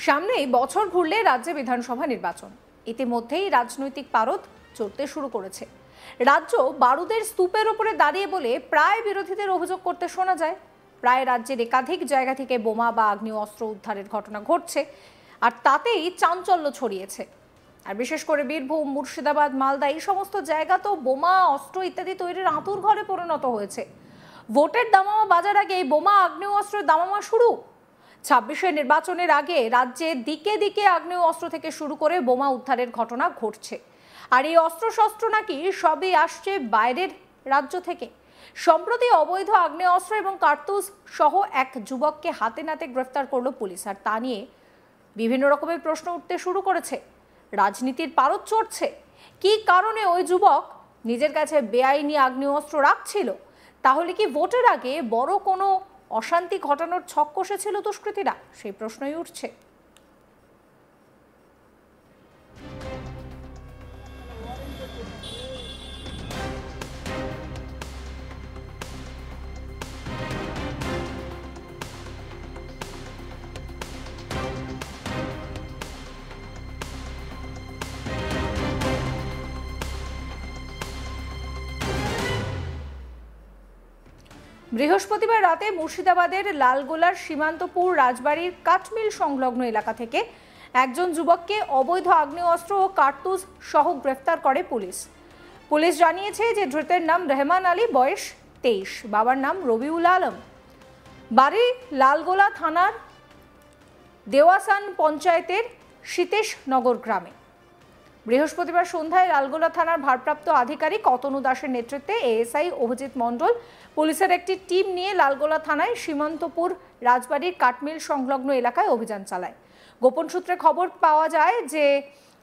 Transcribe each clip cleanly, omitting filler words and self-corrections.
সামনেই বছর ঘুরলে রাজ্যে বিধানসভা নির্বাচন। ইতিমধ্যেই রাজনৈতিক পারদ চড়তে শুরু করেছে। রাজ্য বারুদের স্তূপের উপরে দাঁড়িয়ে বলে প্রায় বিরোধীদের অভিযোগ করতে শোনা যায়। প্রায় রাজ্যের একাধিক জায়গা থেকে বোমা বা আগ্নেয় অস্ত্র উদ্ধারের ঘটনা ঘটছে, আর তাতেই চাঞ্চল্য ছড়িয়েছে। আর বিশেষ করে বীরভূম, মুর্শিদাবাদ, মালদা এই সমস্ত জায়গা তো বোমা, অস্ত্র ইত্যাদি তৈরির আঁতুর ঘরে পরিণত হয়েছে। ভোটের দামামা বাজার আগে বোমা, আগ্নেয় অস্ত্রের দামামা শুরু। 26-এর নির্বাচনের আগে রাজ্যে দিকে দিকে আগ্নেয় অস্ত্র থেকে শুরু করে বোমা উদ্ধারের ঘটনা ঘটছে। আর এই অস্ত্রশস্ত্র নাকি সবই আসছে বাইরের রাজ্য থেকে। সম্প্রতি অবৈধ আগ্নেয় অস্ত্র এবং কার্তুজ সহ এক যুবককে হাতে নাতে গ্রেফতার করলো পুলিশ। আর তা নিয়ে বিভিন্ন রকমের প্রশ্ন উঠতে শুরু করেছে। রাজনীতির পারদ চড়ছে। কি কারণে ওই যুবক নিজের কাছে বেআইনি আগ্নেয় অস্ত্র রাখছিল? তাহলে কি ভোটের আগে বড় কোনো অশান্তি ঘটানোর ছক কষেছিল দুষ্কৃতীরা? সেই প্রশ্নই উঠছে। বৃহস্পতিবার রাতে মুর্শিদাবাদের লালগোলার সীমান্তপুর রাজবাড়ির কাঠমিল সংলগ্ন এলাকা থেকে একজন যুবককে অবৈধ আগ্নেয় অস্ত্র ও কার্তুজ সহ গ্রেফতার করে পুলিশ। পুলিশ জানিয়েছে যে ধৃতের নাম রহমান আলী, বয়স 23, বাবার নাম রবিউল আলম, বাড়ি লালগোলা থানার দেওয়াসান পঞ্চায়েতের সীতেশ নগর গ্রামে। বৃহস্পতিবার সন্ধ্যায় লালগোলা থানার ভারপ্রাপ্ত আধিকারিক অতনু দাসের নেতৃত্বে এএসআই অভিজিৎ মণ্ডল পুলিশের একটি টিম নিয়ে লালগোলা থানায় সীমান্তপুর রাজবাড়ির কাঠমিল সংলগ্ন এলাকায় অভিযান চালায়। গোপন সূত্রে খবর পাওয়া যায় যে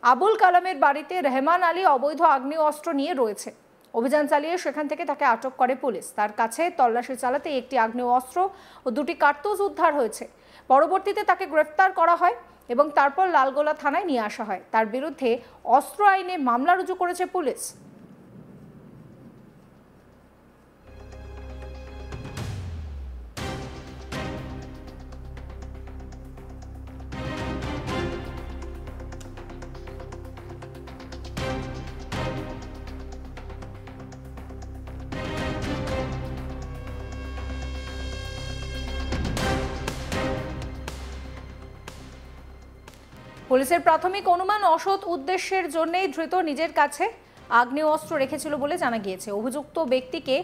আবুল কালামের বাড়িতে রহমান আলী অবৈধ আগ্নেয় অস্ত্র নিয়ে রয়েছে। অভিযান চালিয়ে সেখান থেকে তাকে আটক করে পুলিশ। তার কাছে তল্লাশি চালাতে একটি আগ্নেয় অস্ত্র ও দুটি কার্তুজ উদ্ধার হয়েছে। পরবর্তীতে তাকে গ্রেফতার করা হয় এবং তারপর লালগোলা থানায় নিয়ে আসা হয়। তার বিরুদ্ধে অস্ত্র আইনে মামলা রুজু করেছে পুলিশ। পুলিশের প্রাথমিক অনুমান অসৎ উদ্দেশ্যের জন্যই ধৃত নিজের কাছে আগ্নেয় অস্ত্র রেখেছিল বলে জানা গিয়েছে। অভিযুক্ত ব্যক্তিকে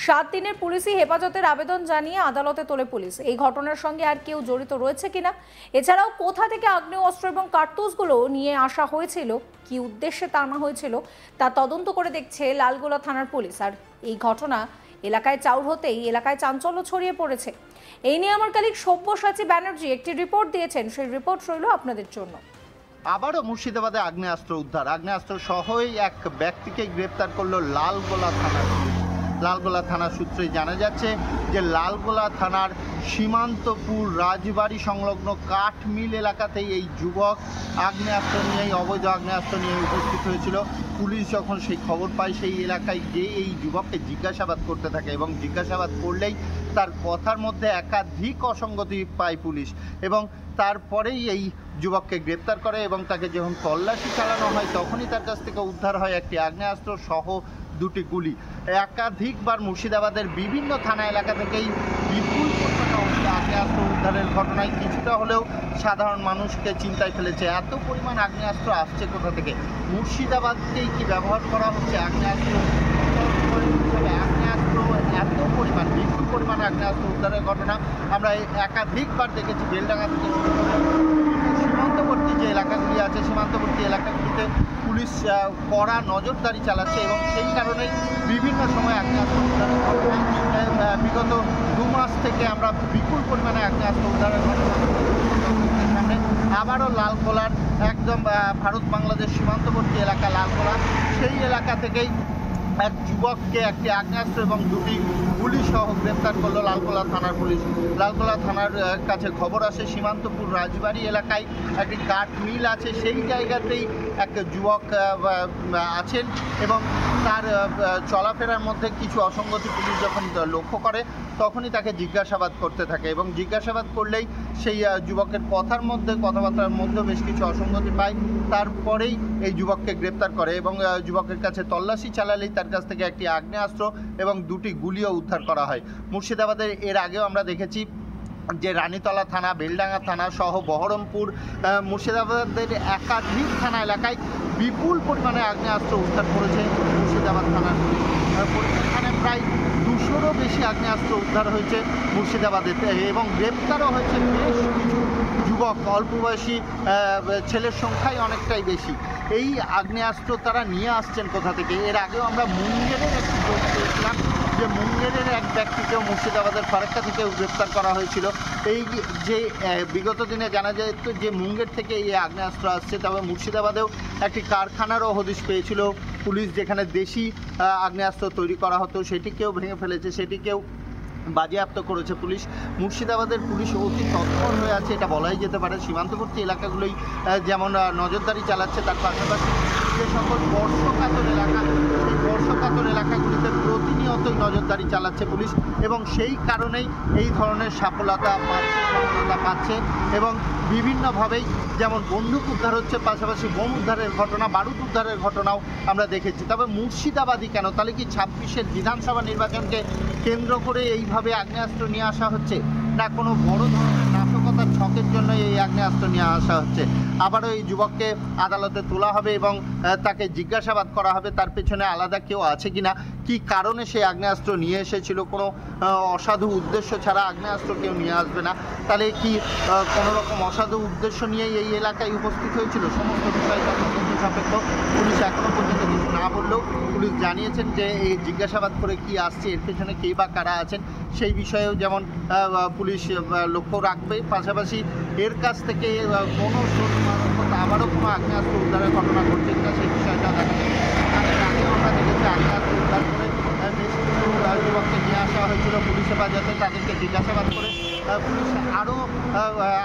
7 দিনের পুলিশি হেফাজতের আবেদন জানিয়ে আদালতে তোলে পুলিশ। এই ঘটনার সঙ্গে আর কেউ জড়িত রয়েছে কিনা, এছাড়াও কোথা থেকে আগ্নেয় অস্ত্র এবং কার্তুজগুলো নিয়ে আসা হয়েছিল, কি উদ্দেশ্যে তা আনা হয়েছিল, তা তদন্ত করে দেখছে লালগোলা থানার পুলিশ। আর এই ঘটনা এলাকায় চাউর হতেই এলাকায় চাঞ্চল্য ছড়িয়ে পড়েছে। এই নিয়ে আমার কলিগ সব্যসাচী ব্যানার্জি একটি রিপোর্ট দিয়েছেন, সেই রিপোর্ট রইল আপনাদের জন্য। আবারও মুর্শিদাবাদে আগ্নেয়াস্ত্র উদ্ধার। আগ্নেয়াস্ত্র সহই এক ব্যক্তিকে গ্রেপ্তার করলো লালগোলা থানার পুলিশ। লালগোলা থানার সূত্রে জানা যাচ্ছে যে লালগোলা থানার সীমান্তপুর রাজবাড়ি সংলগ্ন কাঠমিল এলাকাতেই এই যুবক আগ্নেয়াস্ত্র নিয়েই, অবৈধ আগ্নেয়াস্ত্র নিয়ে উপস্থিত হয়েছিল। পুলিশ যখন সেই খবর পায় সেই এলাকায় গিয়ে এই যুবককে জিজ্ঞাসাবাদ করতে থাকে এবং জিজ্ঞাসাবাদ করলেই তার কথার মধ্যে একাধিক অসঙ্গতি পায় পুলিশ এবং তারপরেই এই যুবককে গ্রেপ্তার করে এবং তাকে যখন তল্লাশি চালানো হয় তখনই তার কাছ থেকে উদ্ধার হয় একটি আগ্নেয়াস্ত্র সহ দুটি গুলি। একাধিকবার মুর্শিদাবাদের বিভিন্ন থানা এলাকা থেকেই বিপুল পরিমাণে আগ্নেয়াস্ত্র উদ্ধারের ঘটনায় কিছুটা হলেও সাধারণ মানুষকে চিন্তায় ফেলেছে। এত পরিমাণ আগ্নেয়াস্ত্র আসছে কোথা থেকে? মুর্শিদাবাদকেই কি ব্যবহার করা হচ্ছে আগ্নেয়াস্ত্র? এত পরিমাণ বিপুল পরিমাণ আগ্নেয়াস্ত্র উদ্ধারের ঘটনা আমরা একাধিকবার দেখেছি। বেলডাঙ্গা থেকে শুরু করে সীমান্তবর্তী যে এলাকাগুলি আছে, সীমান্তবর্তী এলাকাগুলিতে পুলিশ কড়া নজরদারি চালাচ্ছে এবং সেই কারণেই বিভিন্ন সময় আগ্নেয়াস্ত্র উদ্ধারের ঘটনা বিগত 2 মাস থেকে আমরা বিপুল পরিমাণে আগ্নেয়াস্ত্র উদ্ধারের ঘটনা সামনে। আবারও লালগোলার একদম ভারত বাংলাদেশ সীমান্তবর্তী এলাকা লালগোলা, সেই এলাকা থেকেই এক যুবককে একটি আগ্নেয়াস্ত্র এবং দুটি গুলি সহ গ্রেপ্তার করলো লালগোলা থানার পুলিশ। লালগোলা থানার কাছে খবর আসে সীমান্তপুর রাজবাড়ি এলাকায় একটি কাঠ মিল আছে, সেই জায়গাতেই এক যুবক আছেন এবং তার চলাফেরার মধ্যে কিছু অসঙ্গতি পুলিশ যখন লক্ষ্য করে তখনই তাকে জিজ্ঞাসাবাদ করতে থাকে এবং জিজ্ঞাসাবাদ করলেই সেই যুবকের কথাবার্তার মধ্যে বেশ কিছু অসঙ্গতি পায়। তারপরেই এই যুবককে গ্রেপ্তার করে এবং যুবকের কাছে তল্লাশি চালালেই তার কাছ থেকে একটি আগ্নেয়াস্ত্র এবং 2টি গুলিও উদ্ধার করা হয়। মুর্শিদাবাদের এর আগেও আমরা দেখেছি যে রানীতলা থানা, বেলডাঙ্গা থানা সহ বহরমপুর, মুর্শিদাবাদের একাধিক থানা এলাকায় বিপুল পরিমাণে আগ্নেয়াস্ত্র উদ্ধার করেছে মুর্শিদাবাদ থানার পুলিশ। এখানে প্রায় 200রও বেশি আগ্নেয়াস্ত্র উদ্ধার হয়েছে মুর্শিদাবাদে এবং গ্রেপ্তারও হয়েছে বেশ কিছু যুবক, অল্প বয়সী ছেলের সংখ্যাই অনেকটাই বেশি। এই আগ্নেয়াস্ত্র তারা নিয়ে আসছেন কোথা থেকে? এর আগেও আমরা মুঙ্গেরের একটি যোগ পেয়েছিলাম যে মুঙ্গেরের এক ব্যক্তিকেও মুর্শিদাবাদের ফারাক্কা থেকে গ্রেপ্তার করা হয়েছিল। এই যে বিগত দিনে জানা যায় তো যে মুঙ্গের থেকে এই আগ্নেয়াস্ত্র আসছে, তবে মুর্শিদাবাদেও একটি কারখানারও হদিশ পেয়েছিল পুলিশ, যেখানে দেশি আগ্নেয়াস্ত্র তৈরি করা হতো, সেটিকেও ভেঙে ফেলেছে, সেটিকেও বাজেয়াপ্ত করেছে পুলিশ। মুর্শিদাবাদের পুলিশ অতি তৎপর হয়ে আছে এটা বলাই যেতে পারে। সীমান্তবর্তী এলাকাগুলোই যেমন নজরদারি চালাচ্ছে, তার পাশাপাশি যে সকল বর্ষকাতর এলাকা, সেই বর্ষকাতর এলাকাগুলিতে প্রতিনিয়তই নজরদারি চালাচ্ছে পুলিশ এবং সেই কারণেই এই ধরনের সফলতা পাচ্ছে এবং বিভিন্নভাবেই যেমন বন্দুক উদ্ধার হচ্ছে, পাশাপাশি বোম উদ্ধারের ঘটনা, বারুদ উদ্ধারের ঘটনাও আমরা দেখেছি। তবে মুর্শিদাবাদই কেন? তাহলে কি 26-এর বিধানসভা নির্বাচনকে কেন্দ্র করে এইভাবে আগ্নেয়াস্ত্র নিয়ে আসা হচ্ছে, না কোনো বড় ধরনের নাশকতার ছকের জন্য এই আগ্নেয়াস্ত্র নিয়ে আসা হচ্ছে? আবারও এই যুবককে আদালতে তোলা হবে এবং তাকে জিজ্ঞাসাবাদ করা হবে তার পেছনে আলাদা কেউ আছে কিনা, কি কারণে সে আগ্নেয়াস্ত্র নিয়ে এসেছিল। কোনো অসাধু উদ্দেশ্য ছাড়া আগ্নেয়াস্ত্র কেউ নিয়ে আসবে না। তাহলে কি কোনো রকম অসাধু উদ্দেশ্য নিয়েই এই এলাকায় উপস্থিত হয়েছিল? সমস্ত বিষয় তদন্ত সাপেক্ষ। পুলিশ এখনও পর্যন্ত কিছু না বললেও পুলিশ জানিয়েছেন যে এই জিজ্ঞাসাবাদ করে কি আসছে, এর পেছনে কে বা কারা আছেন সেই বিষয়েও যেমন পুলিশ লক্ষ্য রাখবে। পাশাপাশি এর কাছ থেকে কোনো আবারও কোনো আগ্নেয়াস্ত্র উদ্ধারের ঘটনা ঘটছে কিনা সেই বিষয়টা দেখা যাবে। আগেও আমরা দেখেছি আগ্নেয়াস্ত্র উদ্ধার করে বেশ কিছু যুবককে নিয়ে আসা হয়েছিল পুলিশ হেফাজতে, তাদেরকে জিজ্ঞাসাবাদ করে পুলিশ আরও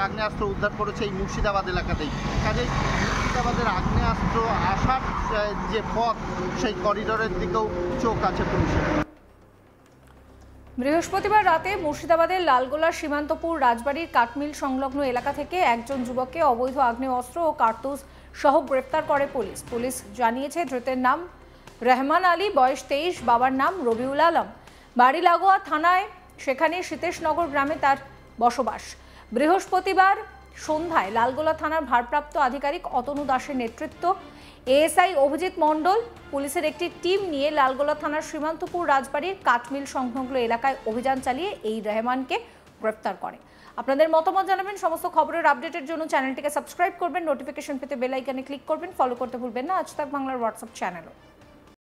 আগ্নেয়াস্ত্র উদ্ধার করেছে এই মুর্শিদাবাদ এলাকাতেই। কাজেই মুর্শিদাবাদের আগ্নেয়াস্ত্র আসার যে পথ, সেই করিডোরের দিকেও চোখ আছে পুলিশের। বৃহস্পতিবার রাতে মুর্শিদাবাদের লালগোলার সীমান্তপুর রাজবাড়ির কাঠমিল সংলগ্ন এলাকা থেকে একজন যুবককে অবৈধ আগ্নেয়াস্ত্র ও কার্তুজ সহ গ্রেফতার করে পুলিশ। পুলিশ জানিয়েছে ধৃতের নাম রহমান আলী, বয়স 23, বাবার নাম রবিউল আলম, বাড়ি লাগোয়া থানায়, সেখানে সীতেশনগর গ্রামে তার বসবাস। বৃহস্পতিবার সন্ধ্যায় লালগোলা থানার ভারপ্রাপ্ত আধিকারিক অতনু দাসের নেতৃত্ব, এএসআই অভিজিৎ মণ্ডল, পুলিশের একটি টিম নিয়ে লালগোলা থানার সীমান্তপুর রাজবাড়ির কাঠমিল সংলগ্ন এলাকায় অভিযান চালিয়ে এই রহমানকে গ্রেফতার করে। আপনাদের মতামত জানাবেন। সমস্ত খবরের আপডেটের জন্য চ্যানেলটিকে সাবস্ক্রাইব করবেন, নোটিফিকেশন পেতে বেল আইকনে ক্লিক করবেন, ফলো করতে ভুলবেন না আজ তাক বাংলার হোয়াটসঅ্যাপ চ্যানেলও।